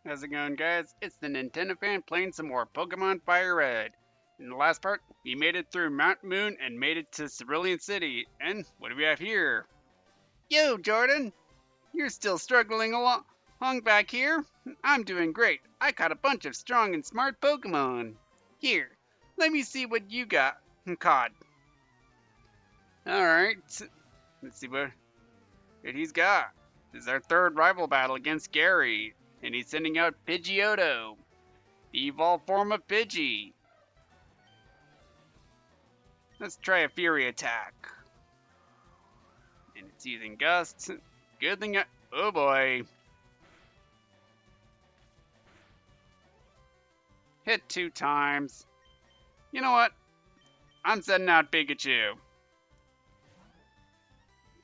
How's it going, guys? It's the Nintendo fan playing some more Pokemon Firered. In the last part, we made it through Mount Moon and made it to Cerulean City. And what do we have here? Yo, Jordan! You're still struggling along back here? I'm doing great. I caught a bunch of strong and smart Pokemon. Here, let me see what you caught. Alright, let's see what he's got. This is our third rival battle against Gary, and he's sending out Pidgeotto, the evolved form of Pidgey. Let's try a Fury attack. And it's using Gust. Good thing oh boy. Hit 2 times. You know what? I'm sending out Pikachu.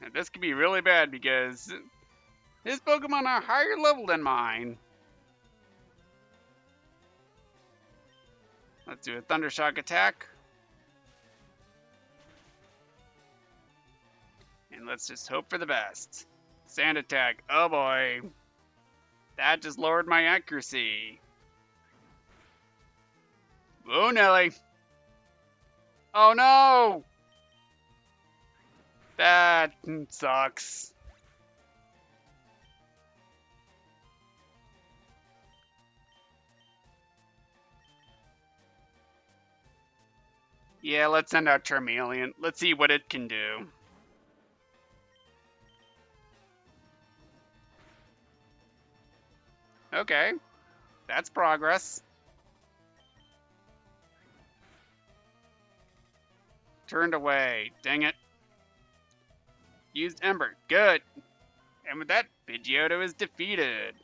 Now, this could be really bad because his Pokemon are higher level than mine. Let's do a Thundershock attack. And let's just hope for the best. Sand attack. Oh boy. That just lowered my accuracy. Oh, Nelly. Oh no! That sucks. Yeah, let's send out Charmeleon. Let's see what it can do. Okay, that's progress. Turned away. Dang it. Used Ember. Good. And with that, Pidgeotto is defeated.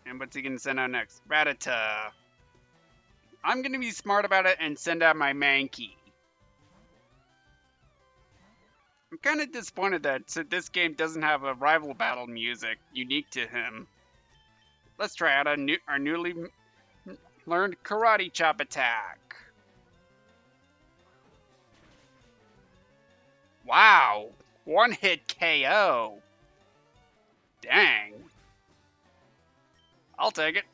And what's he going to send out next? Rattata. I'm going to be smart about it and send out my Mankey. I'm kind of disappointed that this game doesn't have a rival battle music unique to him. Let's try out our newly learned Karate Chop attack. Wow! One hit KO. Dang. I'll take it.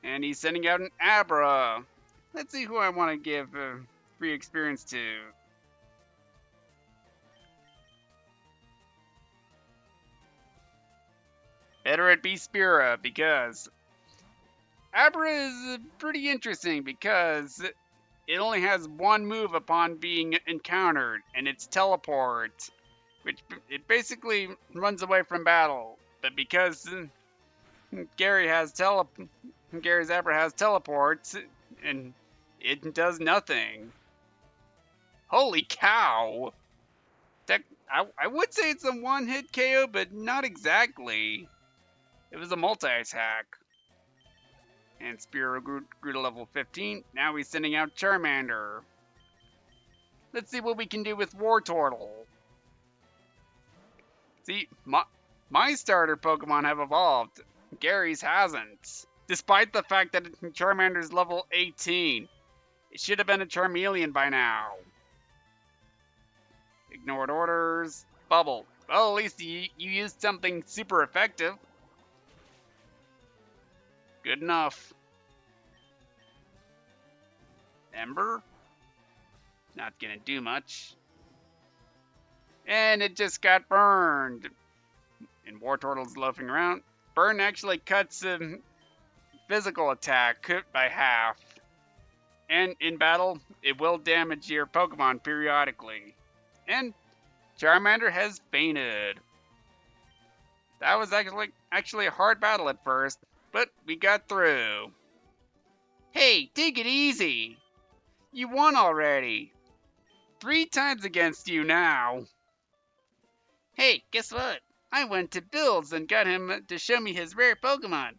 And he's sending out an Abra. Let's see who I want to give free experience to. Better it be Spira, because Abra is pretty interesting because it only has one move upon being encountered, and it's Teleport, which it basically runs away from battle. But because Gary's Abra has teleports, and it does nothing. Holy cow! I would say it's a one-hit KO, but not exactly. It was a multi-attack. And Spearow grew to level 15. Now he's sending out Charmander. Let's see what we can do with Wartortle. See, my starter Pokemon have evolved. Gary's hasn't. Despite the fact that Charmander's level 18. It should have been a Charmeleon by now. Ignored orders. Bubble. Well, at least you used something super effective. Good enough. Ember? Not gonna do much. And it just got burned. And Wartortle's loafing around. Burn actually cuts physical attack by half. And in battle, it will damage your Pokemon periodically. And Charmander has fainted. That was actually a hard battle at first, but we got through. Hey, take it easy. You won already. 3 times against you now. Hey, guess what? I went to Bill's and got him to show me his rare Pokemon.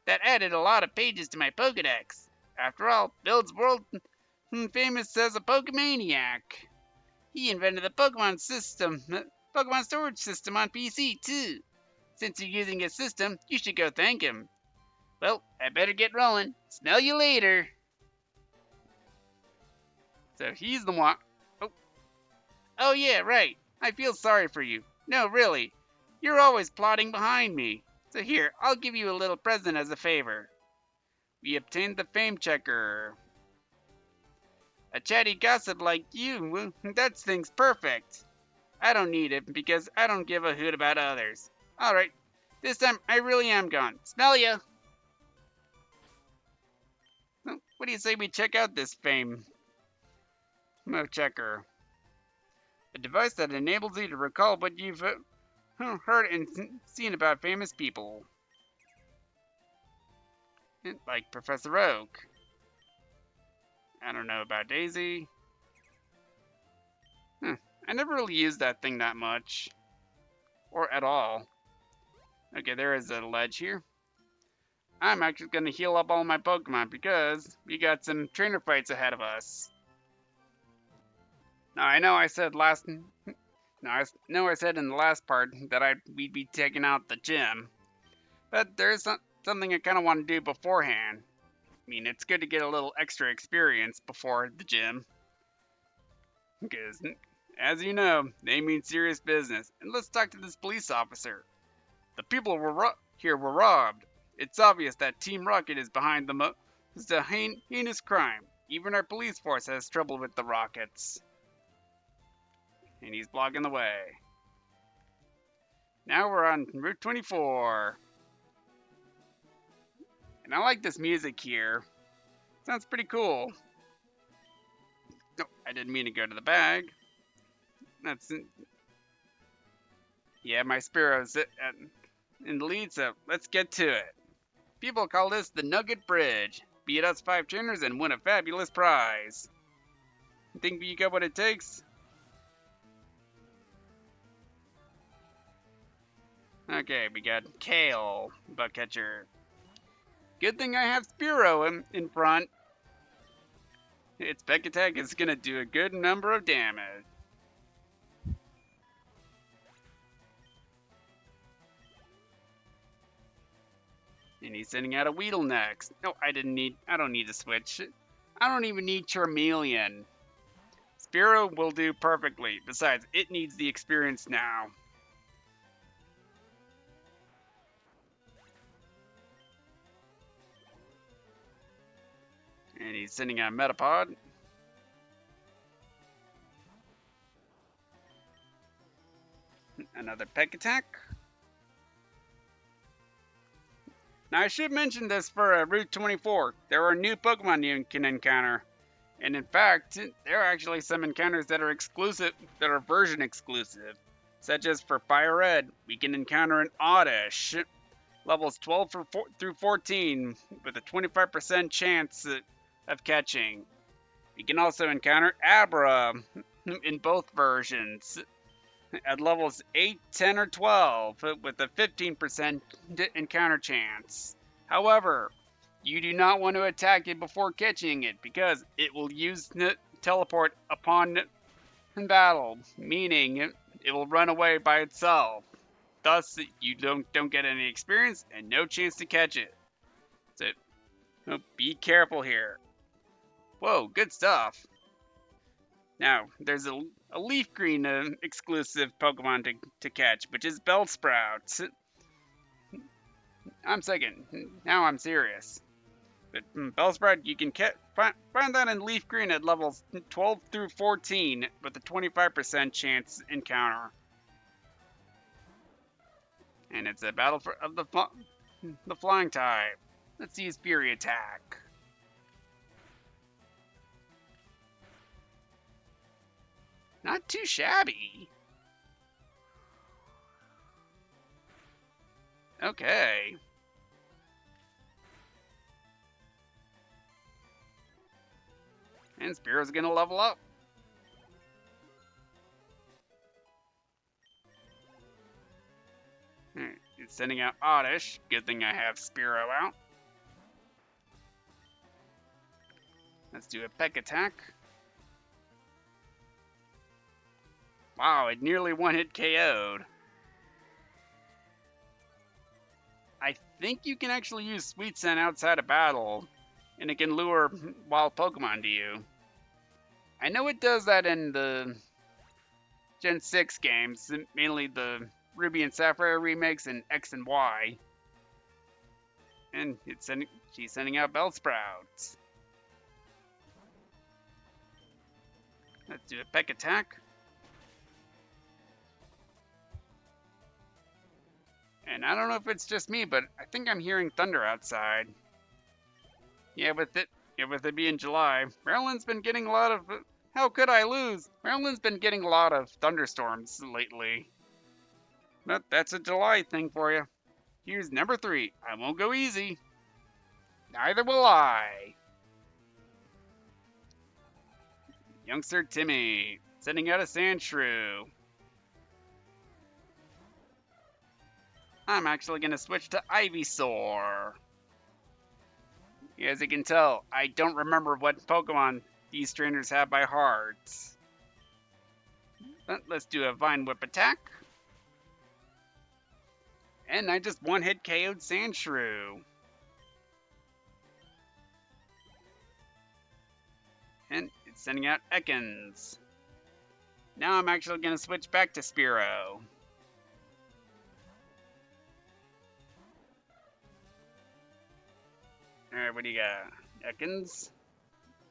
That added a lot of pages to my Pokedex. After all, Bill's world famous as a Pokemaniac. He invented the Pokemon storage system on PC too. Since you're using his system, you should go thank him. Well, I better get rolling. Smell you later. So he's the one. Oh yeah, right. I feel sorry for you. No, really. You're always plotting behind me. So here, I'll give you a little present as a favor. We obtained the fame checker. A chatty gossip like you, that thing's perfect. I don't need it because I don't give a hoot about others. Alright, this time I really am gone. Smell ya! What do you say we check out this fame checker? A device that enables you to recall what you've heard and seen about famous people. Like Professor Oak. I don't know about Daisy. I never really used that thing that much. Or at all. Okay, there is a ledge here. I'm actually going to heal up all my Pokemon because we got some trainer fights ahead of us. Now, I know I said last... No, I said in the last part that we'd be taking out the gym. But there's something I kind of want to do beforehand. I mean, it's good to get a little extra experience before the gym. Because, as you know, they mean serious business. And let's talk to this police officer. The people here were robbed. It's obvious that Team Rocket is behind the heinous crime. Even our police force has trouble with the Rockets. And he's blocking the way. Now we're on Route 24. And I like this music here. Sounds pretty cool. Oh, I didn't mean to go to the bag. Yeah, my Spearow's in the lead, so let's get to it. People call this the Nugget Bridge. Beat us 5 trainers and win a fabulous prize. Think you got what it takes? Okay, we got Kale, Bug Catcher. Good thing I have Spearow in front. Its Peck Attack is gonna do a good number of damage. And he's sending out a Weedle next. No, I don't need to switch. I don't even need Charmeleon. Spearow will do perfectly. Besides, it needs the experience now. And he's sending out Metapod. Another Peck Attack. Now I should mention this for Route 24. There are new Pokemon you can encounter. And in fact, there are actually some encounters that are exclusive, that are version exclusive. Such as for Firered, we can encounter an Oddish. Levels 12 through 14 with a 25% chance of catching. You can also encounter Abra in both versions at levels 8, 10, or 12 with a 15% encounter chance. However, you do not want to attack it before catching it because it will use teleport upon battle, meaning it will run away by itself. Thus, you don't get any experience and no chance to catch it. So, be careful here. Whoa, good stuff. Now, there's a leaf green exclusive Pokemon to catch, which is Bellsprout. I'm second. Now I'm serious. But Bellsprout, you can find that in leaf green at levels 12 through 14 with a 25% chance encounter. And it's a battle of the flying type. Let's use Fury Attack. Not too shabby. Okay. And Spearow's gonna level up. It's sending out Oddish. Good thing I have Spearow out. Let's do a Peck Attack. Wow, it nearly one-hit KO'd. I think you can actually use Sweet Scent outside of battle, and it can lure wild Pokemon to you. I know it does that in the Gen 6 games, mainly the Ruby and Sapphire remakes and X and Y. And she's sending out Bellsprouts. Let's do a peck attack. And I don't know if it's just me, but I think I'm hearing thunder outside. Yeah, with it being July, Maryland's been getting a lot of. How could I lose? Maryland's been getting a lot of thunderstorms lately. But that's a July thing for you. Here's number 3. I won't go easy. Neither will I. Youngster Timmy, sending out a Sandshrew. I'm actually going to switch to Ivysaur. As you can tell, I don't remember what Pokemon these trainers have by heart. But let's do a Vine Whip attack. And I just one-hit KO'd Sandshrew. And it's sending out Ekans. Now I'm actually going to switch back to Spearow. Alright, what do you got? Ekans?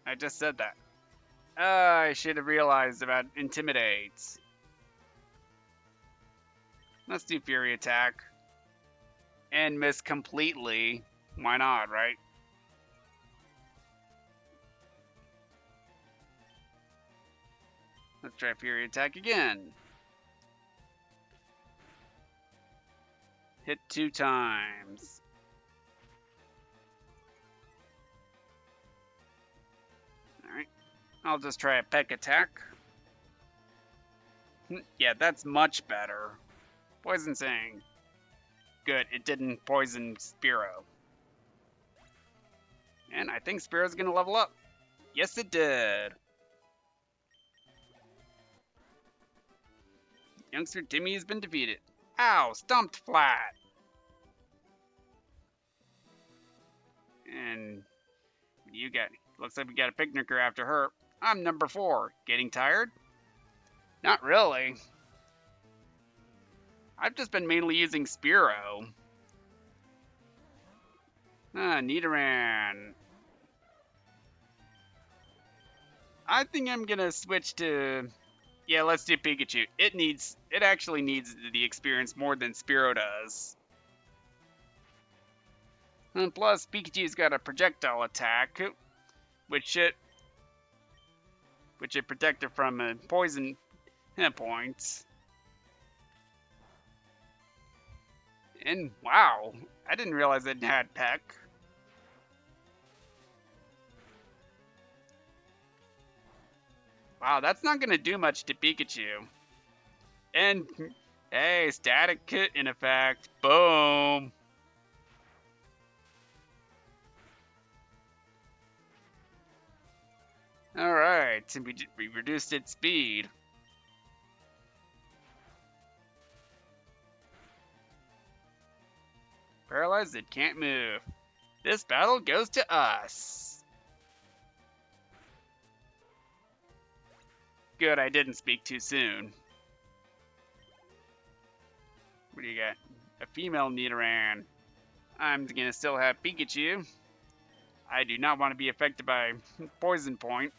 I just said that. I should have realized about Intimidate. Let's do Fury Attack. And miss completely. Why not, right? Let's try Fury Attack again. Hit 2 times. Alright. I'll just try a Peck Attack. Yeah, that's much better. Poison Sting. Good, it didn't poison Spearow. And I think Spearow's gonna level up. Yes, it did. Youngster Timmy has been defeated. Ow, stomped flat. And you got, looks like we got a picnicker after her. I'm number 4. Getting tired? Not really. I've just been mainly using Spearow. Nidoran. I think I'm gonna switch to... Yeah, let's do Pikachu. It actually needs the experience more than Spearow does. And plus, Pikachu's got a projectile attack, which it protected from poison points. And wow, I didn't realize it had Peck. Wow, that's not gonna do much to Pikachu. And hey, static kit in effect. Boom. Alright, we reduced its speed. Paralyzed, it can't move. This battle goes to us. Good, I didn't speak too soon. What do you got? A female Nidoran. I'm gonna still have Pikachu. I do not want to be affected by Poison Point.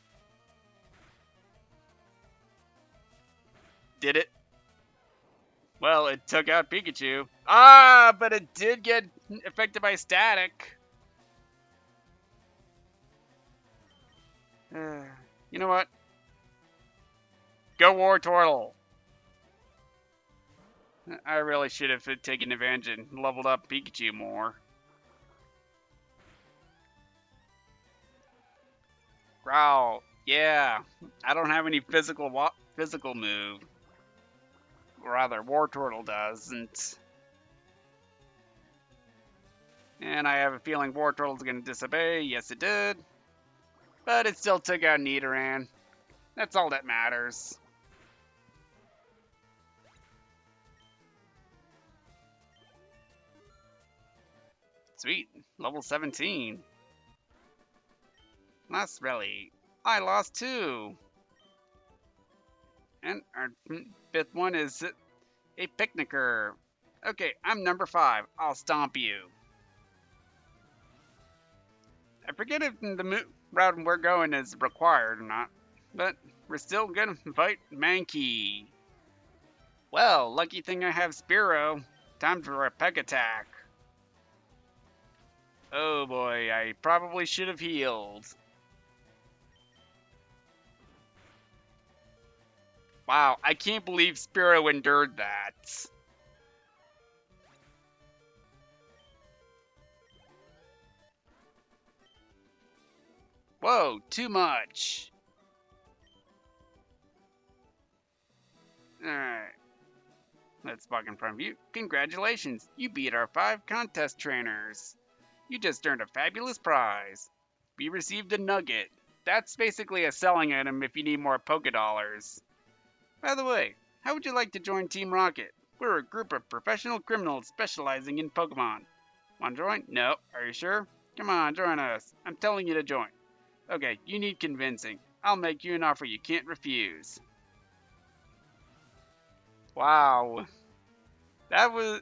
Did it? Well, it took out Pikachu. Ah, but it did get affected by static. You know what? Go Wartortle. I really should have taken advantage and leveled up Pikachu more. Growl. Yeah, I don't have any physical move. Or rather, Wartortle doesn't. And I have a feeling Wartortle's going to disobey. Yes, it did. But it still took out Nidoran. That's all that matters. Sweet. Level 17. Last rally. I lost 2. And our fifth one is a picnicker. Okay, I'm number 5. I'll stomp you. I forget if the route we're going is required or not, but we're still gonna fight Mankey. Well, lucky thing I have Spiro. Time for a peck attack. Oh boy, I probably should have healed. Wow, I can't believe Spiro endured that. Whoa, too much. Alright, let's walk in front of you. Congratulations, you beat our 5 contest trainers. You just earned a fabulous prize. We received a nugget. That's basically a selling item if you need more Poké Dollars. By the way, how would you like to join Team Rocket? We're a group of professional criminals specializing in Pokemon. Want to join? No. Are you sure? Come on, join us. I'm telling you to join. Okay, you need convincing. I'll make you an offer you can't refuse. Wow. That was...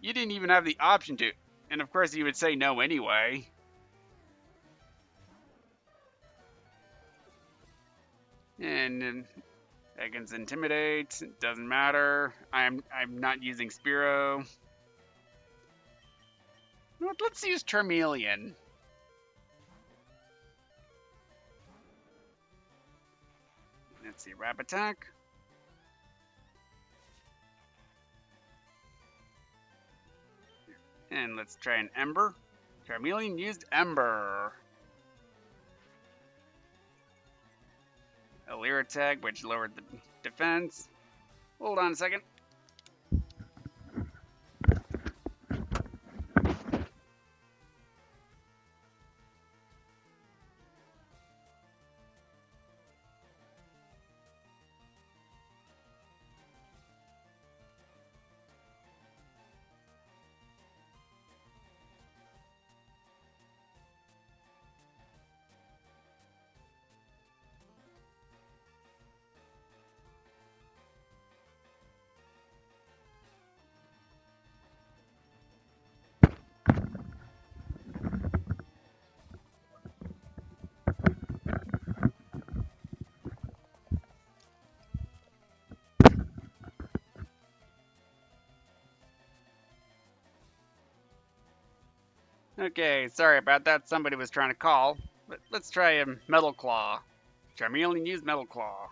You didn't even have the option to. And of course you would say no anyway. And Egan's Intimidate. Doesn't matter. I'm not using Spiro. You know what, let's use Charmeleon. Let's see, Wrap Attack. And let's try an Ember. Charmeleon used Ember. A Leer Attack, which lowered the defense. Hold on a second. Okay, sorry about that. Somebody was trying to call. But let's try a Metal Claw. Charmeleon used Metal Claw.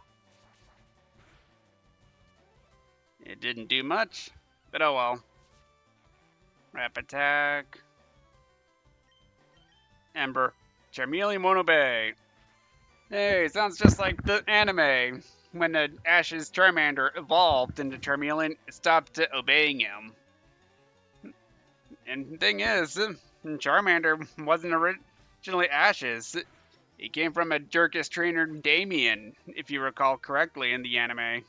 It didn't do much, but oh well. Wrap Attack. Ember. Charmeleon won't obey. Hey, sounds just like the anime. When Ash's Charmander evolved into Charmeleon, it stopped obeying him. And the thing is, Charmander wasn't originally Ash's. He came from a Jerkus trainer Damien, if you recall correctly in the anime.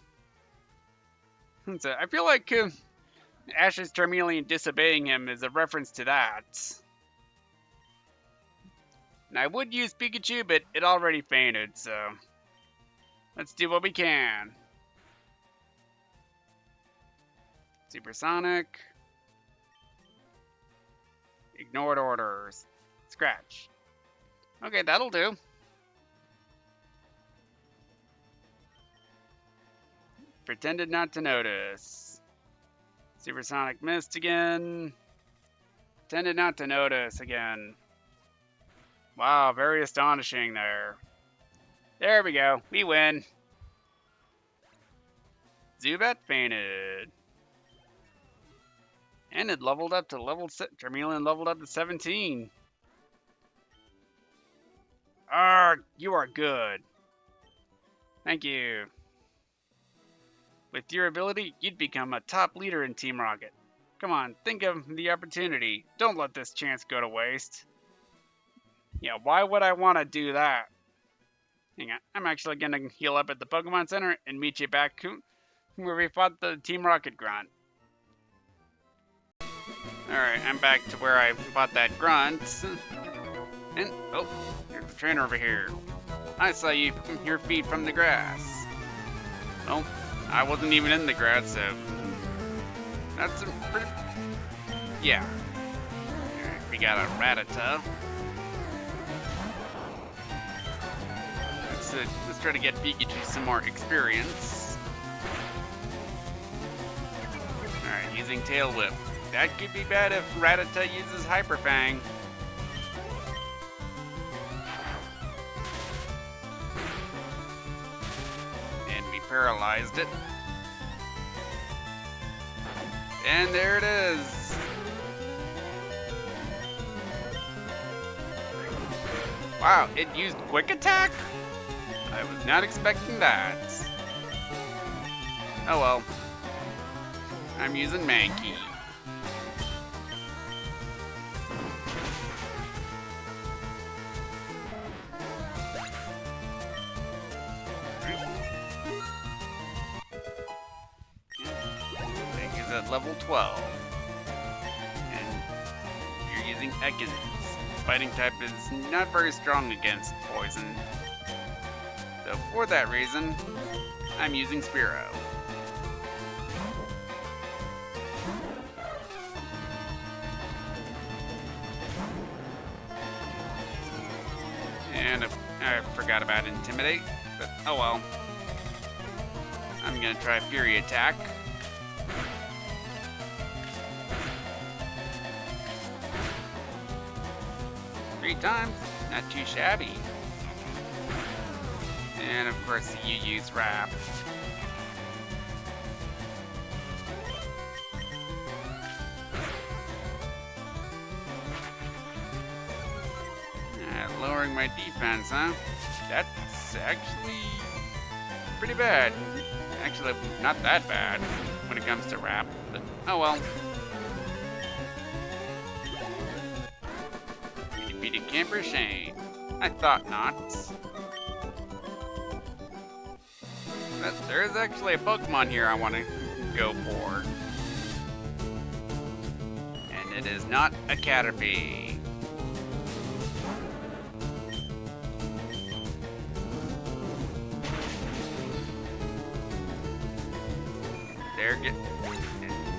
So I feel like Ash's Charmeleon disobeying him is a reference to that. And I would use Pikachu, but it already fainted, so let's do what we can. Supersonic. Ignored orders. Scratch. Okay, that'll do. Pretended not to notice. Supersonic missed again. Pretended not to notice again. Wow, very astonishing there. There we go. We win. Zubat fainted. And it leveled up to Charmeleon leveled up to 17. Arrgh, you are good. Thank you. With your ability, you'd become a top leader in Team Rocket. Come on, think of the opportunity. Don't let this chance go to waste. Yeah, why would I want to do that? Hang on, I'm actually going to heal up at the Pokemon Center and meet you back where we fought the Team Rocket Grunt. Alright, I'm back to where I fought that Grunt. And, oh, there's a trainer over here. I saw your feet from the grass. Well, I wasn't even in the grass, so that's a pretty... Yeah. Alright, we got a Rattata. Let's try to get Pikachu some more experience. Alright, using Tail Whip. That could be bad if Rattata uses Hyper Fang. And we paralyzed it. And there it is. Wow, it used Quick Attack? I was not expecting that. Oh well. I'm using Mankey. Mankey's at level 12. And you're using Ekans. Fighting type is not very strong against poison. So for that reason, I'm using Spearow. And I forgot about Intimidate, but oh well. I'm gonna try Fury Attack. Three times, not too shabby. And of course you use Wrap. Lowering my defense, huh? That's actually pretty bad. Actually, not that bad when it comes to Wrap, but oh well. You defeated Camper Shane. I thought not. But there is actually a Pokemon here I want to go for. And it is not a Caterpie.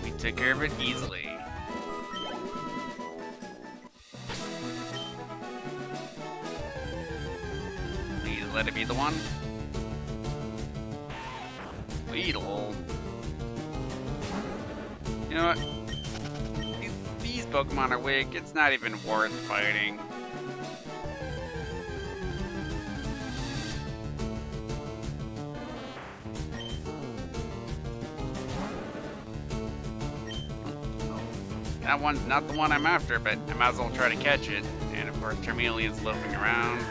We took care of it easily. Please let it be the one. Weedle. You know what? These Pokemon are weak. It's not even worth fighting. That one's not the one I'm after, but I might as well try to catch it. And of course, Charmeleon's loafing around.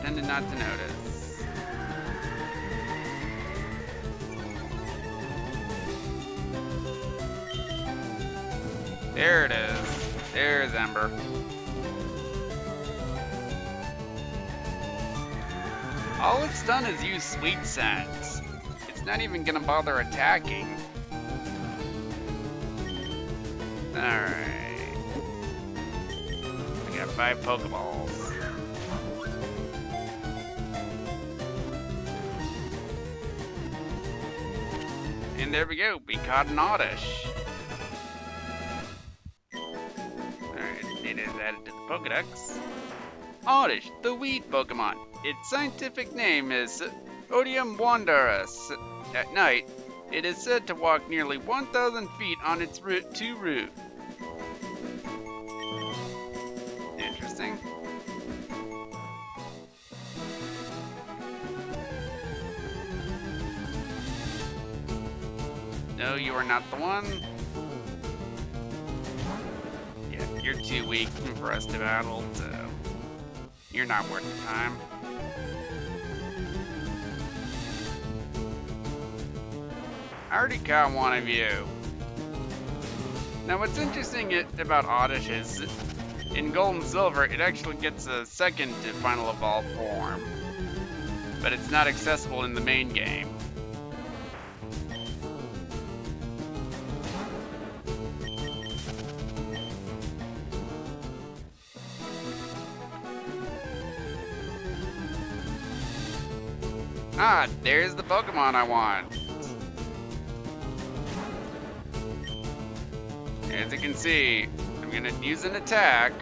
Tended not to notice. There it is. There's Ember. All it's done is use Sweet Scent. It's not even gonna bother attacking. Alright. We got 5 Pokeballs. And there we go, we caught an Oddish. Alright, it is added to the Pokedex. Oddish, the weed Pokemon. Its scientific name is Odium wanderus. At night, it is said to walk nearly 1,000 feet on its route to route. Interesting. No, you are not the one. Yeah, you're too weak for us to battle, so you're not worth the time. I already caught one of you. Now what's interesting about Oddish is, in Gold and Silver, it actually gets a second to Final Evolve form. But it's not accessible in the main game. Ah, there's the Pokemon I want. As you can see, I'm gonna use an attack,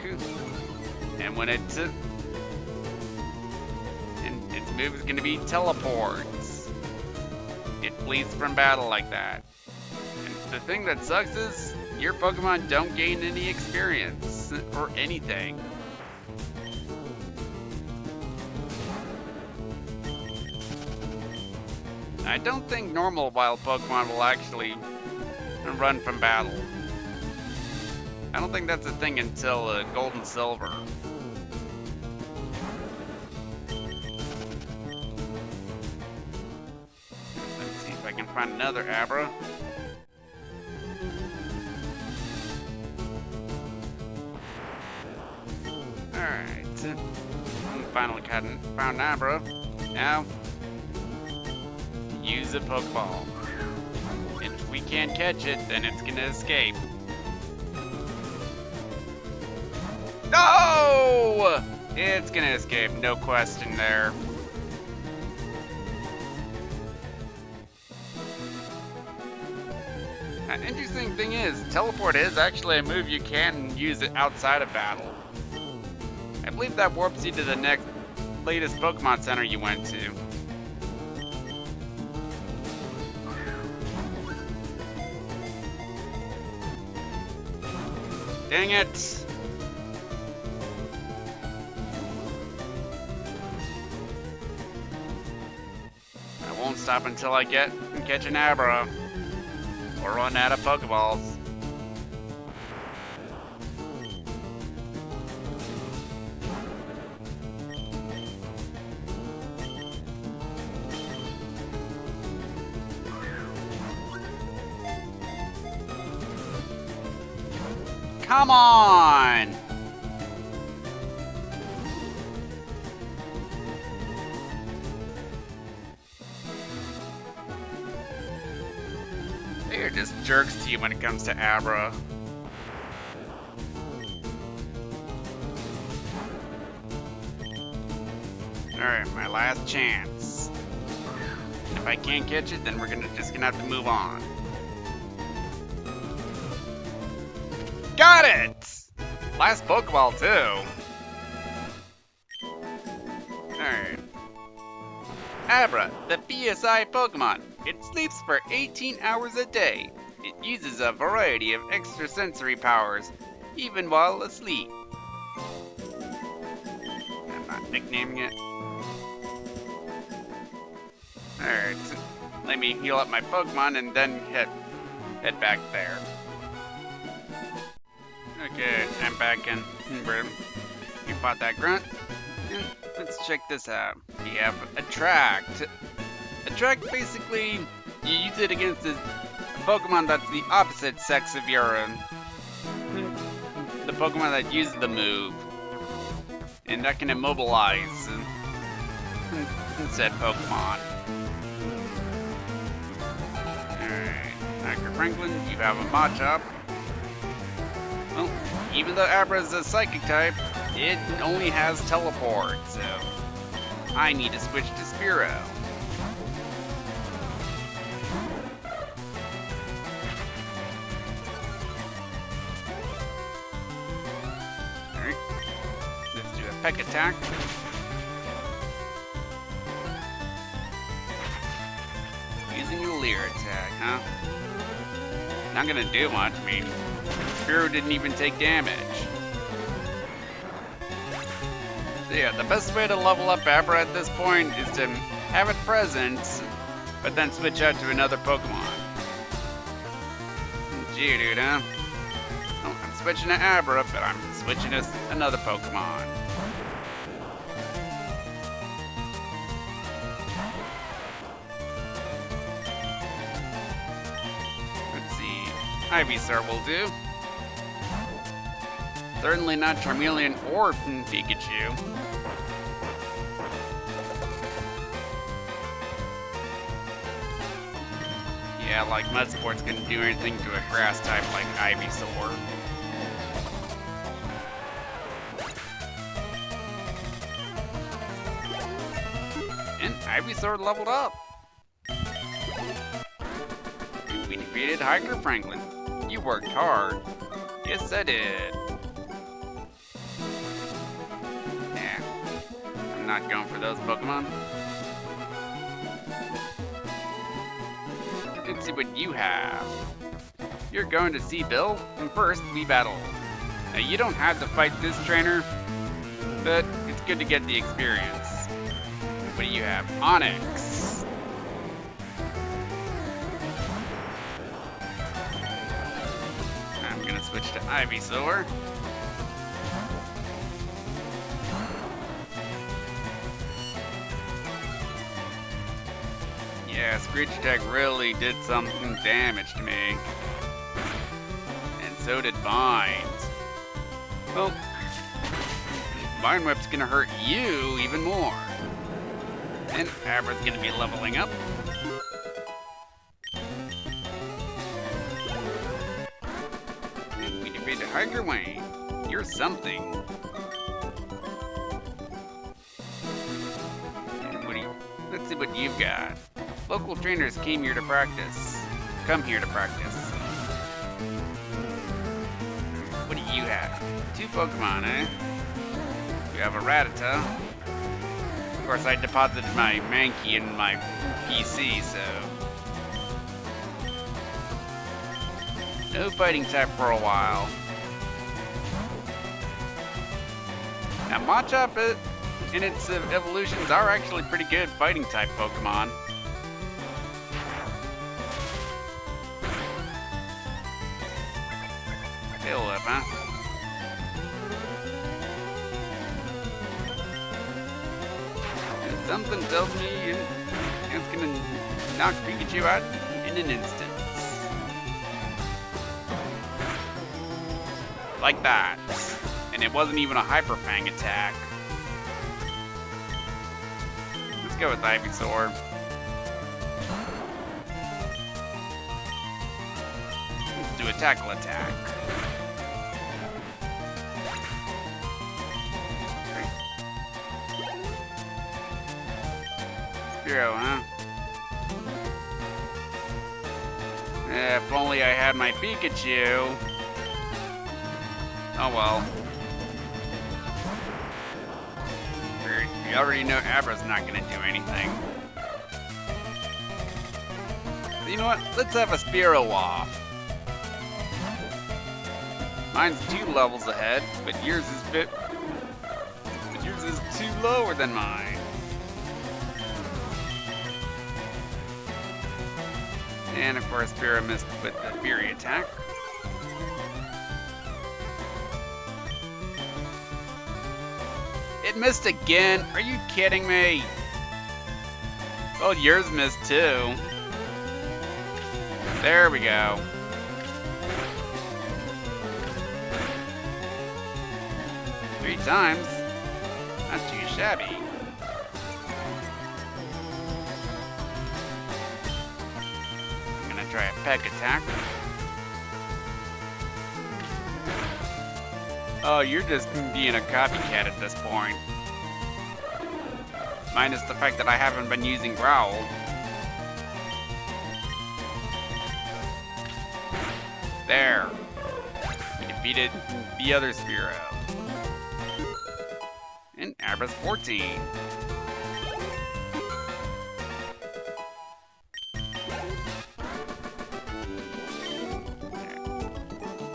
and when its move is gonna be teleports. It flees from battle like that. And the thing that sucks is your Pokemon don't gain any experience or anything. I don't think normal wild Pokemon will actually run from battle. I don't think that's a thing until Gold and Silver. Let's see if I can find another Abra. Alright. Finally found Abra. Now, use a Pokeball. And if we can't catch it, then it's gonna escape. No! It's gonna escape, no question there. An interesting thing is, Teleport is actually a move you can use it outside of battle. I believe that warps you to the latest Pokemon Center you went to. Dang it! I won't stop until I catch an Abra or run out of Pokeballs. Come on! They're just jerks to you when it comes to Abra. Alright, my last chance. If I can't catch it, then we're just gonna have to move on. Got it! Last Pokeball, too. Alright. Abra, the PSI Pokemon. It sleeps for 18 hours a day. It uses a variety of extrasensory powers, even while asleep. I'm not nicknaming it. Alright, let me heal up my Pokemon and then head back there. Okay, I'm back in. We fought that grunt. And let's check this out. We have Attract. Attract, basically, you use it against a Pokemon that's the opposite sex of your the Pokemon that uses the move. And that can immobilize said Pokemon. Alright, Dr. Franklin, you have a Machop. Well, even though Abra is a Psychic type, it only has Teleport, so I need to switch to Spearow. Alright, let's do a Peck Attack. Using a Leer attack, huh? Not gonna do much, I mean, Spearow didn't even take damage. So yeah, the best way to level up Abra at this point is to have it present, but then switch out to another Pokemon. Geodude, huh? Oh, I'm switching to Abra, but I'm switching to another Pokemon. Let's see, Ivysaur will do. Certainly not Charmeleon or Pikachu. Yeah, like Mudsport's gonna do anything to a grass type like Ivysaur. And Ivysaur leveled up. We defeated Hiker Franklin. You worked hard. Yes, I did. Nah, I'm not going for those Pokemon. Let's see what you have. You're going to see Bill, and first we battle. Now you don't have to fight this trainer, but it's good to get the experience. What do you have? Onyx. I'm gonna switch to Ivysaur. Yeah, Screech Attack really did some damage to me. And so did Vines. Well, Vine Whip's gonna hurt you even more. And Abra's gonna be leveling up. And we defeated Hiker Wayne. You're something. Let's see what you've got. Local trainers came here to practice. Come here to practice. What do you have? 2 Pokemon, eh? You have a Rattata. Of course, I deposited my Mankey in my PC, so... no fighting type for a while. Now, Machop and its evolutions are actually pretty good fighting type Pokemon. Tail Whip, huh? And something tells me it's gonna knock Pikachu out in an instant. Like that. And it wasn't even a Hyper Fang attack. Let's go with Ivysaur. Let's do a tackle attack. Spearow, huh? If only I had my Pikachu. Oh well. You already know Abra's not gonna do anything. So you know what? Let's have a Spearow off. Mine's 2 levels ahead, but yours is too lower than mine. And of course, Spearow missed with the Fury attack. It missed again? Are you kidding me? Well, yours missed too. There we go. Three times? Not too shabby. I'm gonna try a peck attack. Oh, you're just being a copycat at this point. Minus the fact that I haven't been using Growl. There. We defeated the other Spearow. And Abra's 14.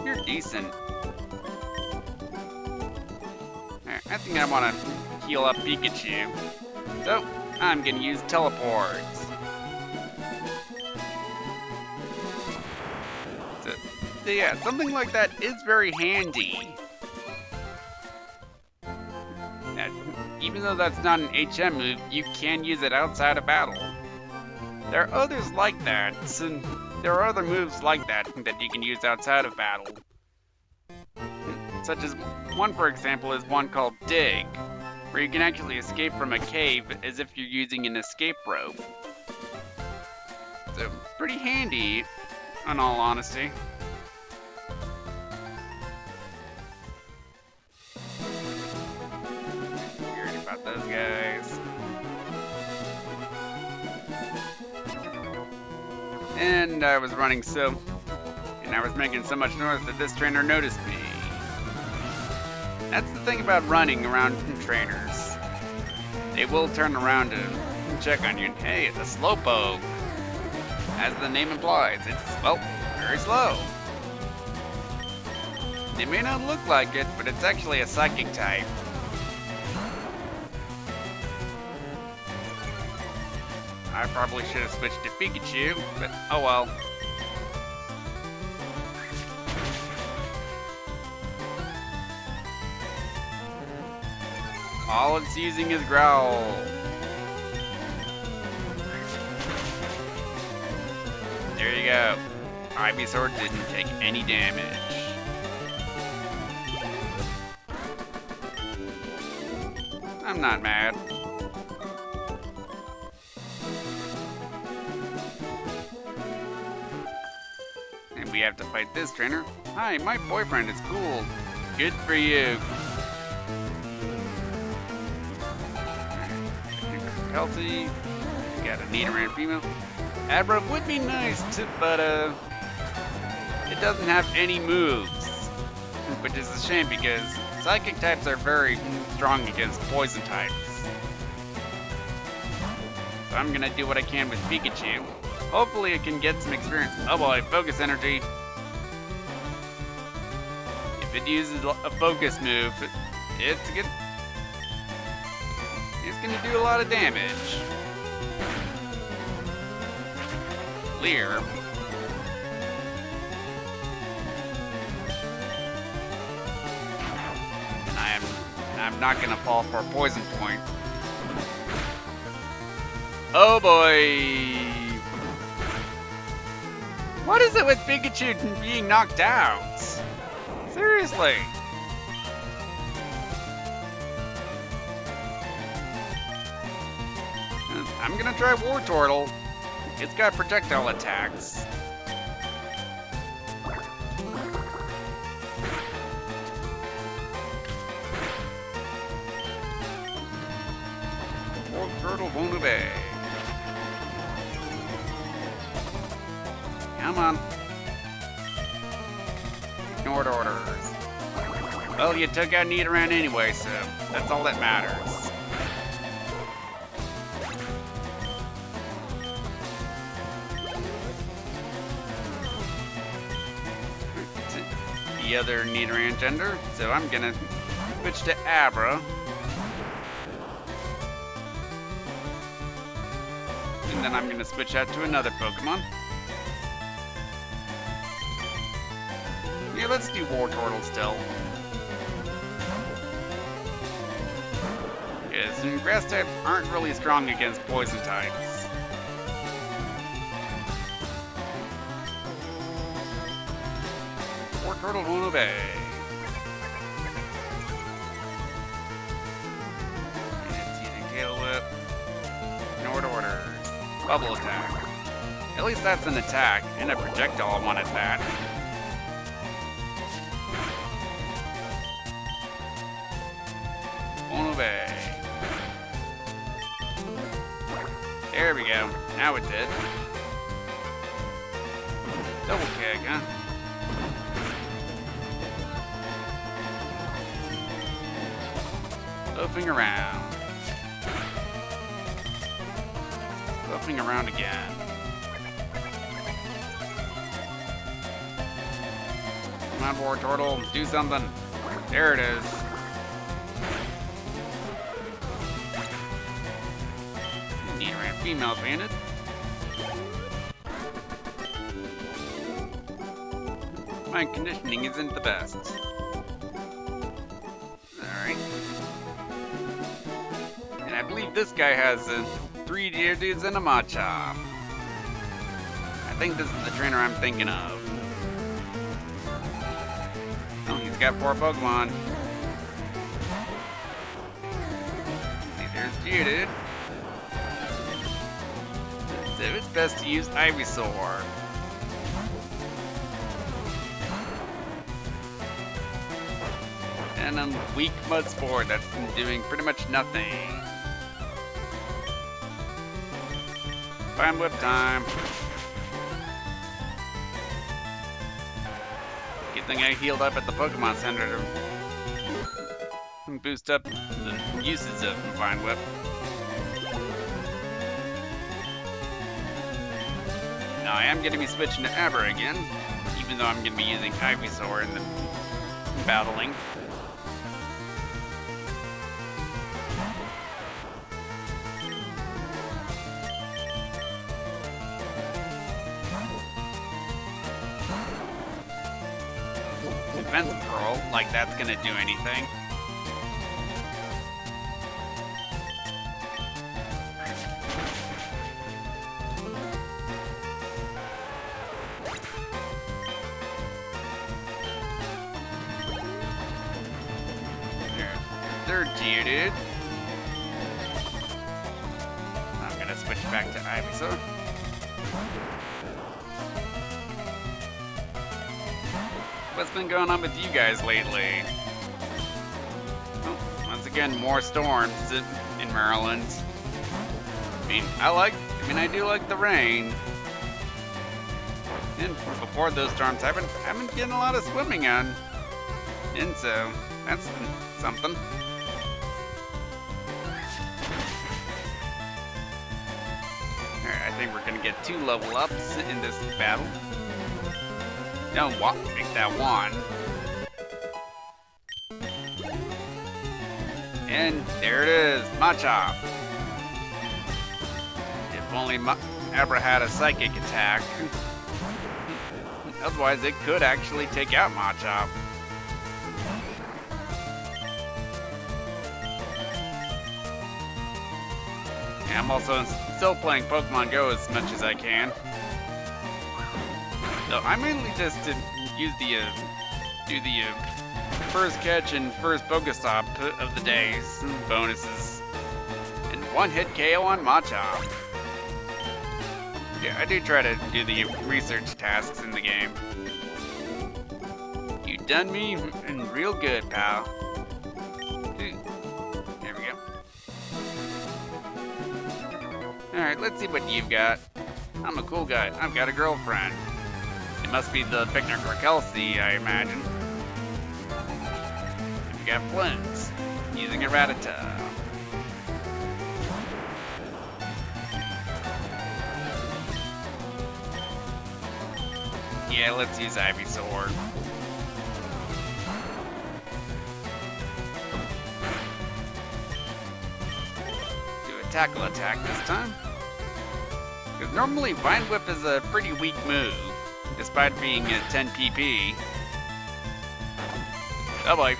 You're decent. I think I want to heal up Pikachu. So, I'm going to use teleports. So, yeah, something like that is very handy. Even though that's not an HM move, you can use it outside of battle. There are others like that, and there are other moves like that that you can use outside of battle. Such as one, for example, is one called Dig, where you can actually escape from a cave as if you're using an escape rope. So, pretty handy, in all honesty. Worried about those guys. and I was running and I was making so much noise that this trainer noticed me. That's the thing about running around trainers. They will turn around and check on you. And hey, it's a slowpoke. As the name implies, it's, well, very slow. It may not look like it, but it's actually a psychic type. I probably should have switched to Pikachu, but oh well. All it's using is Growl. There you go. Ivysaur didn't take any damage. I'm not mad. And we have to fight this trainer. Hi, my boyfriend is cool. Good for you. Healthy. Got a Nidoran female. Abra would be nice, but it doesn't have any moves, which is a shame because psychic types are very strong against poison types. So I'm gonna do what I can with Pikachu. Hopefully it can get some experience. Oh boy, focus energy. If it uses a focus move, it's gonna do a lot of damage. Clear. And I'm not gonna fall for a poison point. Oh boy! What is it with Pikachu being knocked out? Seriously? I'm gonna try Wartortle. It's got projectile attacks. Wartortle won't obey. Come on. Ignored orders. Well, you took out Nidoran anyway, so that's all that matters. The other Nidoran gender, so I'm gonna switch to Abra. And then I'm gonna switch out to another Pokemon. Yeah, let's do Wartortle still. Because grass types aren't really strong against poison types. Wartortle won't obey. It's using Tail Whip. Ignored orders. Bubble attack. At least that's an attack, and a projectile I wanted that. Won't obey. There we go. Now it did. Double kick, huh? Loafing around. Loafing around again. Come on, Wartortle, do something. There it is. Nidoran female bandit. My conditioning isn't the best. Alright. And I believe this guy has 3 Geodudes and a Machop. I think this is the trainer I'm thinking of. Oh, he's got 4 Pokemon. See, there's Geodude. So it's best to use Ivysaur. And a weak Mudspore that's doing pretty much nothing. Fine whip time. Good thing I healed up at the Pokemon Center to boost up the uses of Vine Whip. Now I am going to be switching to Abra again, even though I'm going to be using Ivysaur in the battling. Defense Pearl, like that's gonna do anything. Third dude. I'm gonna switch back to Ivysaur. What's been going on with you guys lately? Oh, once again, more storms in Maryland. I do like the rain. And before those storms happened, I've been getting a lot of swimming on. And so, that's something. Alright, I think we're gonna get 2 level ups in this battle. No, make that 1. And there it is, Machop. If only Abra had a psychic attack. Otherwise, it could actually take out Machop. And I'm also still playing Pokemon Go as much as I can. So I mainly just use do the first catch and first Pokestop of the days bonuses, and 1-hit KO on Machop. Yeah, I do try to do the research tasks in the game. You done me real good, pal. There we go. Alright, let's see what you've got. I'm a cool guy. I've got a girlfriend. It must be the picnic or Kelsey, I imagine. We got Flints using a Rattata. Yeah, let's use Ivysaur. Do a tackle attack this time. Because normally Vine Whip is a pretty weak move, despite being at 10 PP. Oh boy.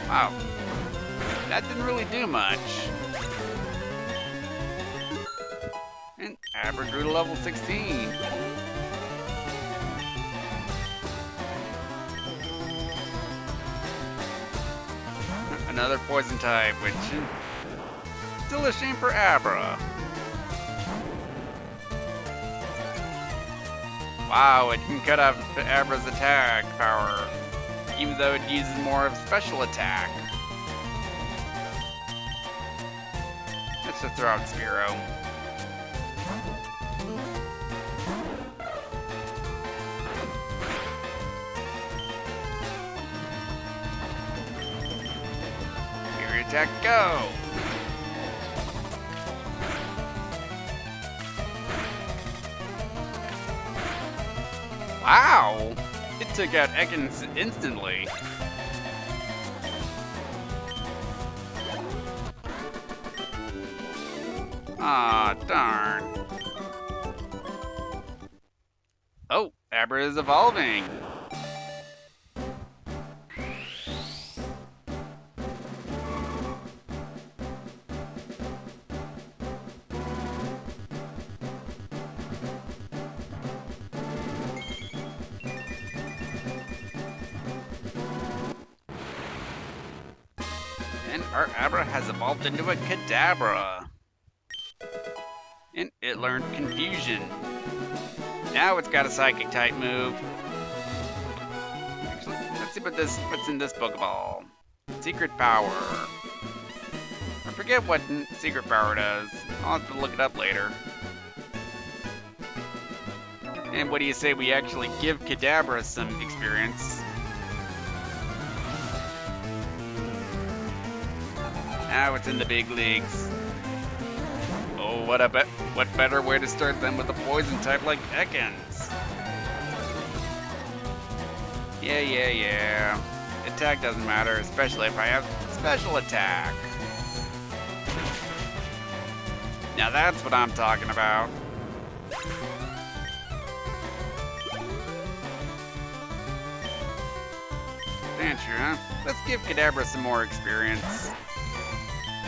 Wow. That didn't really do much. And Abra grew to level 16. Another poison type, which is still a shame for Abra. Wow, it can cut off Abra's attack power, even though it uses more of special attack. Let's just throw out Spearow. Fury attack, go! Wow! It took out Ekans instantly. Ah, darn. Oh, Abra is evolving. And our Abra has evolved into a Kadabra. And it learned Confusion. Now it's got a Psychic type move. Actually, let's see what's in this Pokeball. Secret Power. I forget what Secret Power does. I'll have to look it up later. And what do you say we actually give Kadabra some experience? Now it's in the big leagues. Oh, what better way to start than with a poison type like Ekans? Yeah. Attack doesn't matter, especially if I have special attack. Now that's what I'm talking about. Answer, huh? Let's give Kadabra some more experience.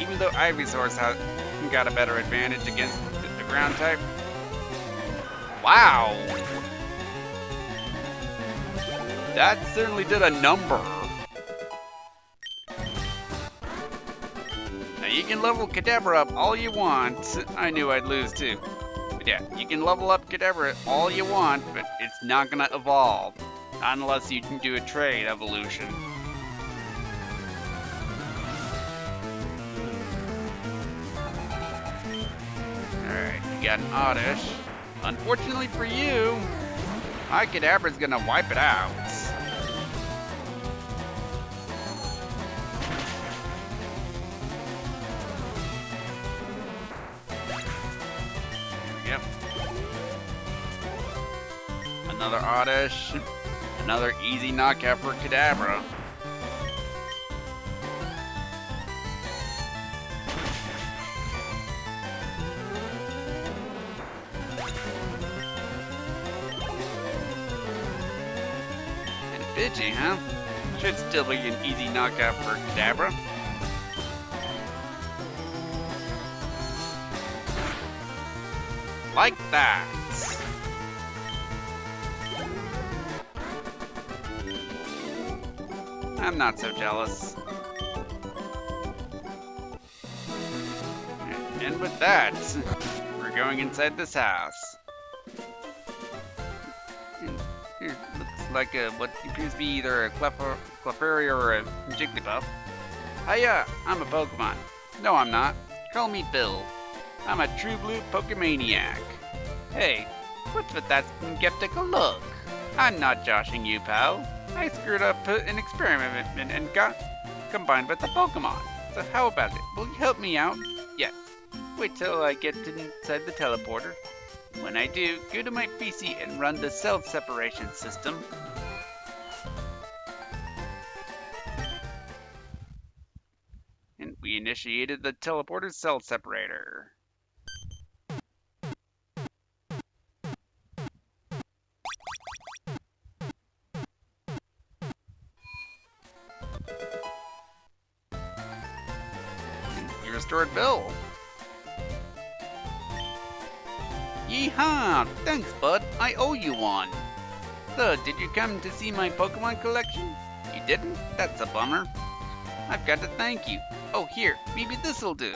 Even though Ivysaur's got a better advantage against the ground type. Wow! That certainly did a number. Now you can level Kadabra up all you want. I knew I'd lose too. But yeah, you can level up Kadabra all you want, but it's not gonna evolve. Not unless you can do a trade evolution. Alright, you got an Oddish. Unfortunately for you, my Kadabra's gonna wipe it out. Yep. Another Oddish. Another easy knockout for Kadabra. And Pidgey, huh? Should still be an easy knockout for Kadabra. Like that. I'm not so jealous. And with that, we're going inside this house. Here looks like what appears to be either a Clefairy or a Jigglypuff. Hiya, I'm a Pokemon. No, I'm not. Call me Bill. I'm a true blue Pokemaniac. Hey, what's with that skeptical look? I'm not joshing you, pal. I screwed up an experiment and got combined with the Pokemon. So how about it? Will you help me out? Yes. Wait till I get inside the teleporter. When I do, go to my PC and run the cell separation system. And we initiated the teleporter cell separator. Restored Bill. Yeehaw! Thanks, bud. I owe you one. So, did you come to see my Pokemon collection? You didn't? That's a bummer. I've got to thank you. Oh, here. Maybe this'll do.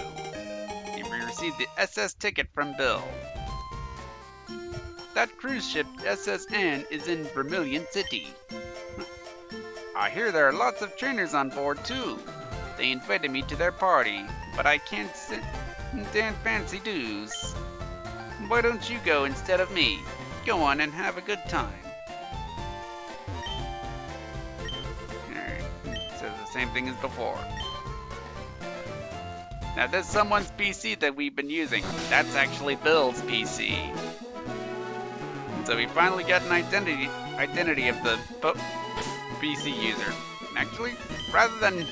You received the SS ticket from Bill. That cruise ship SSN is in Vermilion City. I hear there are lots of trainers on board, too. They invited me to their party, but I can't stand fancy dues. Why don't you go instead of me? Go on and have a good time. Alright, says the same thing as before. Now this is someone's PC that we've been using. That's actually Bill's PC. So we finally got an identity of the PC user. Actually, rather than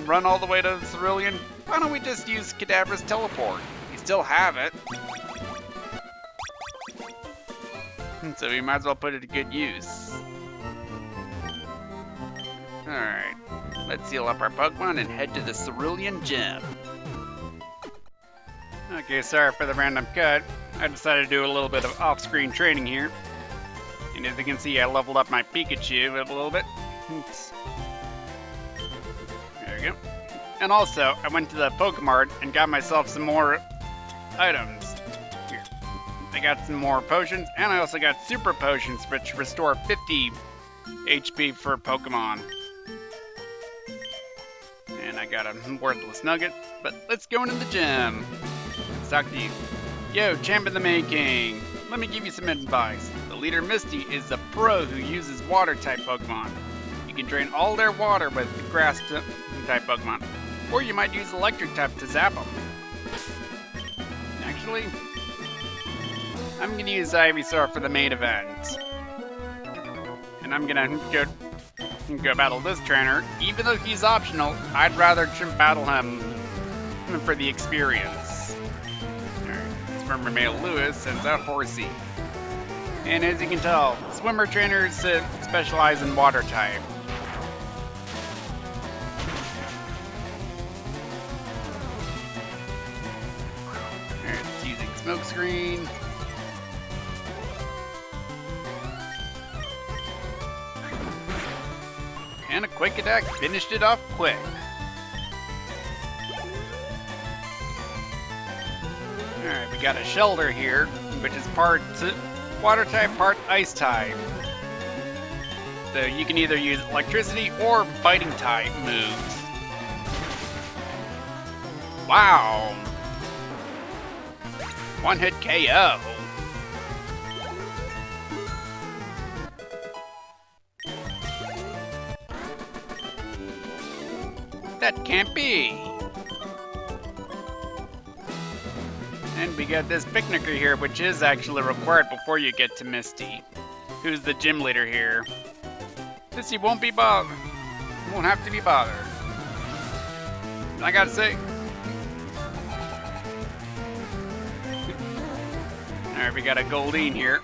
run all the way to Cerulean, why don't we just use Kadabra's teleport? We still have it. So we might as well put it to good use. Alright, let's heal up our Pokemon and head to the Cerulean Gym. Okay, sorry for the random cut. I decided to do a little bit of off-screen training here. And as you can see, I leveled up my Pikachu a little bit. There we go. And also, I went to the Pokemart and got myself some more items. Here. I got some more potions, and I also got super potions, which restore 50 HP for Pokemon. And I got a worthless nugget, but let's go into the gym. Let's talk to you. Yo, champ in the making. let me give you some advice. The leader Misty is the pro who uses water-type Pokemon. You can drain all their water with the grass-type Pokemon, or you might use electric-type to zap them. Actually, I'm gonna use Ivysaur for the main event. And I'm gonna go battle this trainer. Even though he's optional, I'd rather battle him for the experience. Alright, Swimmer Male Lewis sends out Horsey. And as you can tell, swimmer trainers specialize in water type. Alright, it's using Smokescreen. And a quick attack finished it off quick. Alright, we got a Shelter here, which is part water type, part ice type. So you can either use electricity or fighting type moves. Wow! One hit KO. That can't be. And we got this picnicker here, which is actually required before you get to Misty, who's the gym leader here. Misty won't be bothered. Won't have to be bothered. I gotta say. Alright, we got a Goldeen here.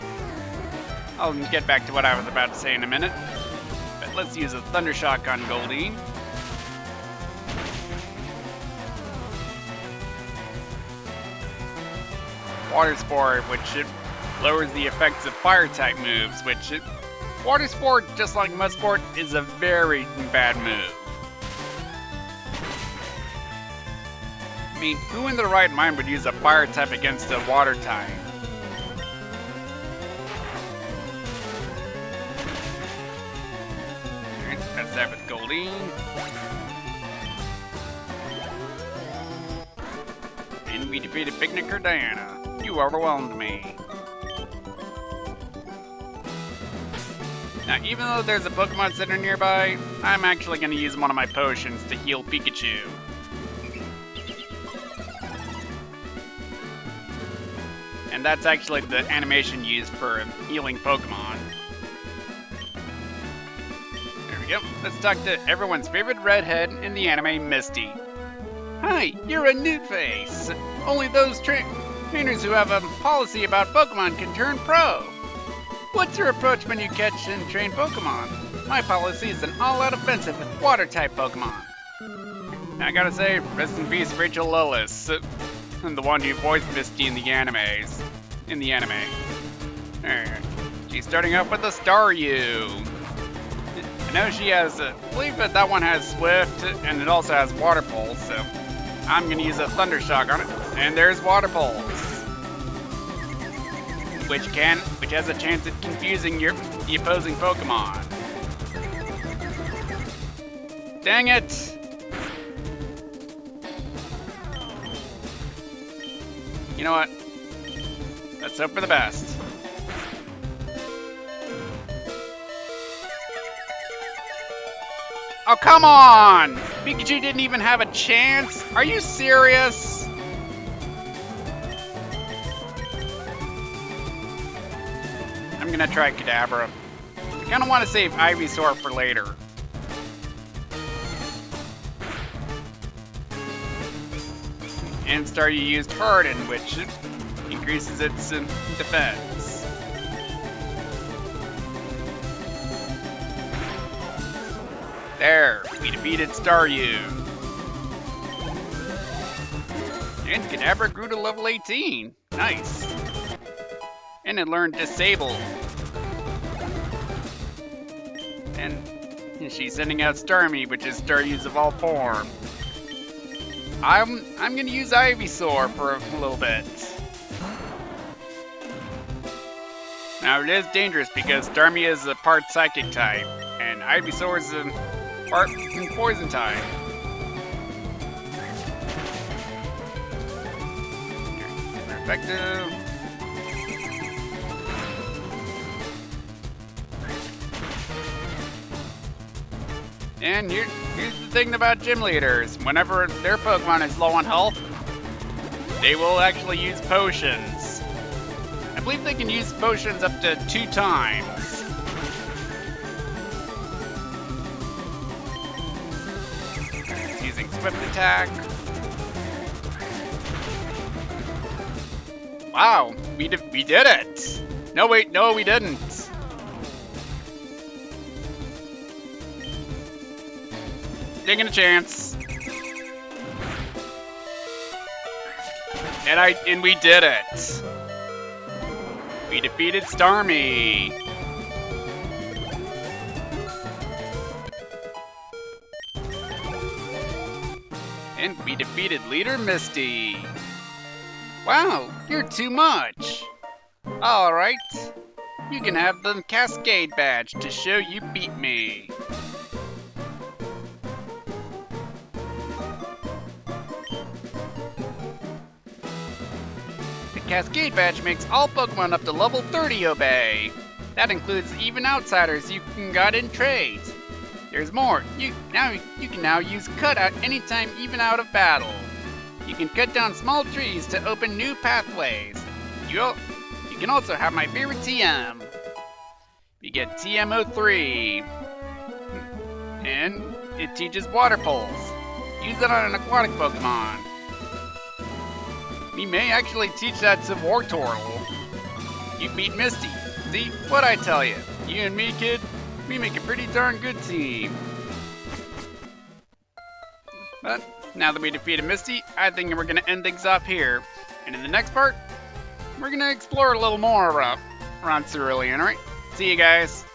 I'll get back to what I was about to say in a minute. But let's use a Thunder Shock on Goldeen. Water Spore, which lowers the effects of fire-type moves, which Water Spore, just like Mud Sport, is a very bad move. I mean, who in their right mind would use a fire-type against a water-type? Alright, that's that with Goldeen. And we defeated Picnicker Diana. You overwhelmed me. Now, even though there's a Pokemon Center nearby, I'm actually going to use one of my potions to heal Pikachu. And that's actually the animation used for healing Pokemon. There we go. Let's talk to everyone's favorite redhead in the anime, Misty. Hi, you're a new face. Only those trainers who have a policy about Pokemon can turn pro. What's your approach when you catch and train Pokemon? My policy is an all-out offensive with water-type Pokemon. Now, I gotta say, rest in peace, Rachel Lillis, the one who voiced Misty in the animes. Alright, she's starting off with a Staryu. I know she has, I believe that one has Swift, and it also has Water Pulse, so I'm gonna use a Thunder Shock on it. And there's Water Pulse, which has a chance of confusing the opposing Pokemon. Dang it! You know what? Let's hope for the best. Oh, come on! Pikachu didn't even have a chance? Are you serious? I'm gonna try Kadabra. I kinda wanna save Ivysaur for later. And Staryu used Harden, which increases its defense. There, we defeated Staryu. And Kadabra grew to level 18. Nice. And it learned Disable. And she's sending out Starmie, which is Staryu's evolved form. I'm gonna use Ivysaur for a little bit. Now it is dangerous because Starmie is a part Psychic type, and Ivysaur is a part Poison type. Effective. And here's the thing about gym leaders. Whenever their Pokemon is low on health, they will actually use potions. I believe they can use potions up to 2 times. It's using Swift Attack. Wow, we did it! No, wait, no, we didn't. Taking a chance. And we did it. We defeated Starmie. And we defeated Leader Misty. Wow, you're too much. Alright, you can have the Cascade badge to show you beat me. Cascade badge makes all Pokemon up to level 30 obey. That includes even outsiders you can got in trades. There's more. You can now use Cut Out anytime, even out of battle. You can cut down small trees to open new pathways. You can also have my favorite TM. You get TM03. And it teaches Water Pulse. Use it on an aquatic Pokemon. We may actually teach that to Wartortle. You beat Misty. See, what'd I tell you? You and me, kid, we make a pretty darn good team. But now that we defeated Misty, I think we're gonna end things off here. And in the next part, we're gonna explore a little more around Cerulean, alright? See you guys.